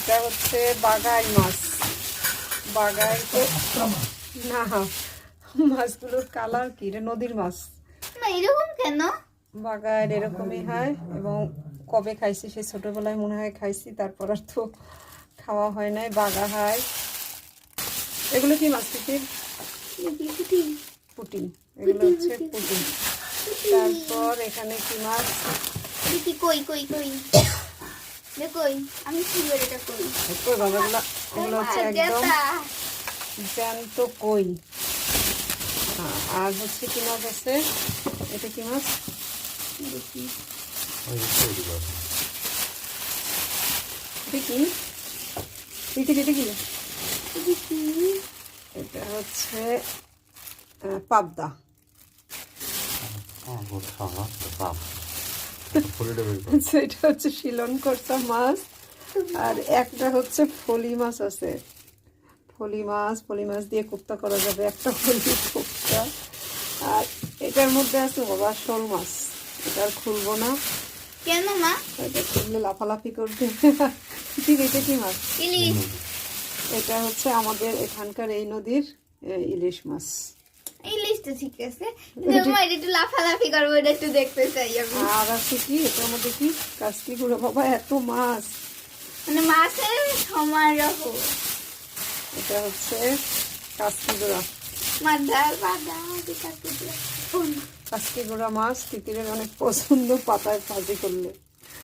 এটা হচ্ছে বাগাই মাছ। বাগাই তো না, মাছগুলোর কালার কি, এটা নদীর মাছ। না এরকম কেন? বাগাইয়ের এরকমই হয়, এবং কবে খাইছি সে ছোটবেলায় মনে হয় খাইছি, তারপর আর তো খাওয়া হয় নাই। বাগা হয়। এগুলো কি মাছ? পুঁটি। এগুলো হচ্ছে পুঁটি। তারপর এখানে কি মাছ? দেখি কই কই কই কই, আমি কি বলি এটা কই? কই বাবা, এগুলো হচ্ছে একদম জ্যান্ত কই। আর হচ্ছে কি মাছ আছে? এটা কি মাছ? দেখি এটা কি? এটা হচ্ছে পাবদা। এটা হচ্ছে শিলন করছা মাছ। আর একটা হচ্ছে ফলি মাছ আছে। ফলি মাছ দিয়ে কোপ্তা করা যাবে, একটা ফলি কোপ্তা। আর এটার মধ্যে আছে বাবা শোল মাছ। এটা আর খুলবো না। কেন মা? এটা খুললে লাফালাফি করবে। এটা কি মাছ? ইলিশ। এটা হচ্ছে আমাদের এখানকার এই নদীর ইলিশ মাছ। ইলিশ তো ঠিক আছে, কিন্তু মা এটা একটু লাফালাফি করবো, এটা একটু দেখতে চাই আমি। আর আছে কি এটার মধ্যে? কি কাস্কি গুঁড়ো। বাবা এত মাছ, মানে মাছের সমারোহ। এটা হচ্ছে কাস্কি গুঁড়া। মাদার বাদা কাস্কি গুঁড়া মাছ তিতিরের অনেক পছন্দ, পাতায় ভাজি করলে।